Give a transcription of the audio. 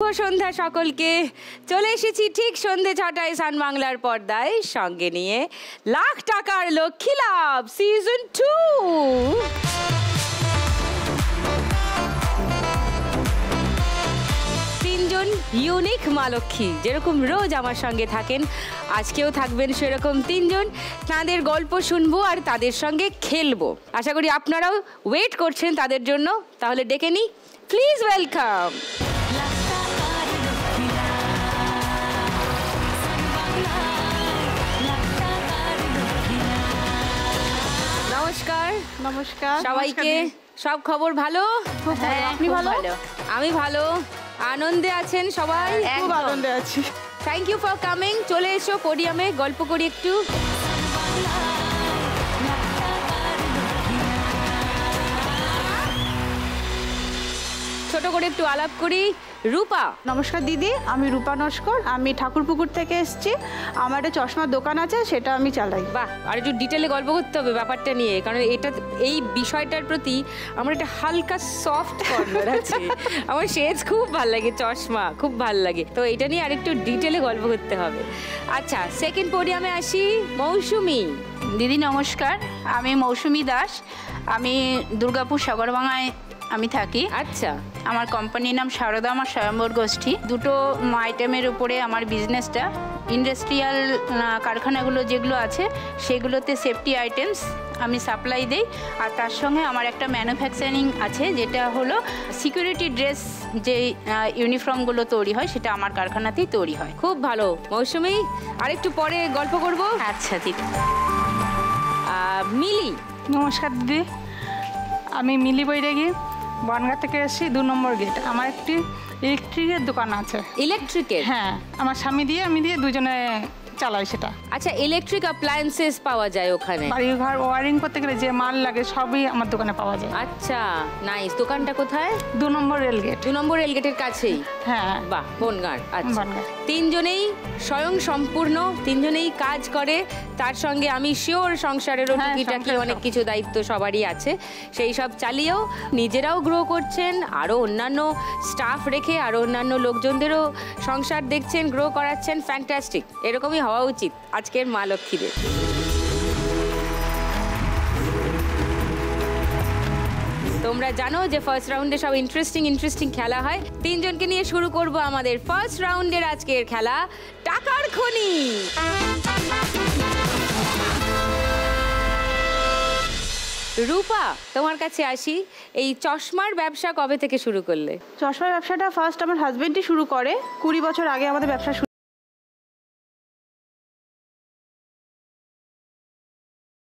সন্ধ্যা সকলকে চলে এসেছি ঠিক সন্ধ্যে ৬টায় সান বাংলার পর্দায় সঙ্গে নিয়ে লাখ টাকার লক্ষ্মী লাভ সিজন 2। তিনজন ইউনিক মা লক্ষ্মী যেরকম রোজ আমার সঙ্গে থাকেন, আজকেও থাকবেন সেরকম তিনজন। তাদের গল্প শুনবো আর তাদের সঙ্গে খেলবো। আশা করি আপনারাও ওয়েট করছেন তাদের জন্য। তাহলে ডেকে নিই, প্লিজ ওয়েলকাম। নমস্কার। নমস্কার সবাইকে। সব খবর ভালো? হ্যাঁ, আপনি ভালো? আমি ভালো। আনন্দে আছেন সবাই? খুব আনন্দে আছি। Thank you for coming. চলে এসো পোডিয়ামে, গল্প করি একটু। ছোট করে একটু আলাপ করি। রূপা। নমস্কার দিদি, আমি রূপা নস্কর। আমি ঠাকুরপুকুর থেকে এসেছি। আমার একটা চশমার দোকান আছে, সেটা আমি চালাই। বাহ, আর একটু ডিটেলে গল্প করতে হবে ব্যাপারটা নিয়ে, কারণ এটা এই বিষয়টার প্রতি আমার একটা হালকা সফট কর্নার আছে। আমার শেজ খুব ভালো লাগে, চশমা খুব ভালো লাগে, তো এটা নিয়ে আরেকটু ডিটেলে গল্প করতে হবে। আচ্ছা, সেকেন্ড পোডিয়ামে আসি। মৌসুমি। দিদি নমস্কার, আমি মৌসুমি দাস। আমি দুর্গাপুর সাগরভাঙায় আমি থাকি। আচ্ছা। আমার কোম্পানির নাম সারদা মা স্বয়ম্বর গোষ্ঠী। দুটো আইটেমের উপরে আমার বিজনেসটা। ইন্ডাস্ট্রিয়াল কারখানাগুলো যেগুলো আছে সেগুলোতে সেফটি আইটেমস আমি সাপ্লাই দিই, আর তার সঙ্গে আমার একটা ম্যানুফ্যাকচারিং আছে, যেটা হলো সিকিউরিটি ড্রেস, যে ইউনিফর্মগুলো তৈরি হয় সেটা আমার কারখানাতেই তৈরি হয়। খুব ভালো মৌসুমি, আরেকটু পরে গল্প করব। আচ্ছা দিদি। মিলি। নমস্কার দিদি, আমি মিলি বৈরাগী, বনগাঁ থেকে এসেছি, ২ নম্বর গেট। আমার একটি ইলেকট্রিকের দোকান আছে। ইলেকট্রিকের? হ্যাঁ, আমার স্বামী দিয়ে আমি দিয়ে দুজনে চালাই সেটা। আচ্ছা, ইলেকট্রিক অ্যাপ্লায়েন্সেস পাওয়া যায় ওখানে? বাড়ির ঘর ওয়ারিং করতে গেলে যে মাল লাগে সবই আমার দোকানে পাওয়া যায়। আচ্ছা, নাইস। দোকানটা কোথায়? ২ নম্বর রেলগেট। ২ নম্বর রেলগেটের কাছেই? হ্যাঁ। বাহ, বনগাঁর। আচ্ছা, বনগাঁ। তিনজনেই স্বয়ং সম্পূর্ণ, তিনজনেই কাজ করে। তার সঙ্গে আমি শিওর সংসারেরও টুকিটাকি অনেক কিছু দায়িত্ব সবারই আছে, সেই সব চালিয়েও নিজেরাও গ্রো করছেন, আরও অন্যান্য স্টাফ রেখে আরও অন্যান্য লোকজনদেরও সংসার দেখছেন, গ্রো করাচ্ছেন। ফ্যান্টাস্টিক, এরকমই হওয়া উচিত আজকের মা লক্ষ্মীদের। তোমরা জানো যে ফার্স্ট রাউন্ডে সব ইন্টারেস্টিং খেলা হয়। তিনজনকে নিয়ে শুরু করব আমাদের ফার্স্ট রাউন্ডের আজকের খেলা, টাকার খনি। রূপা, তোমার কাছে আসি। এই চশমার ব্যবসা কবে থেকে শুরু করলে? চশমার ব্যবসাটা ফার্স্ট আমার হাজবেন্ডই শুরু করে। ২০ বছর আগে আমাদের ব্যবসা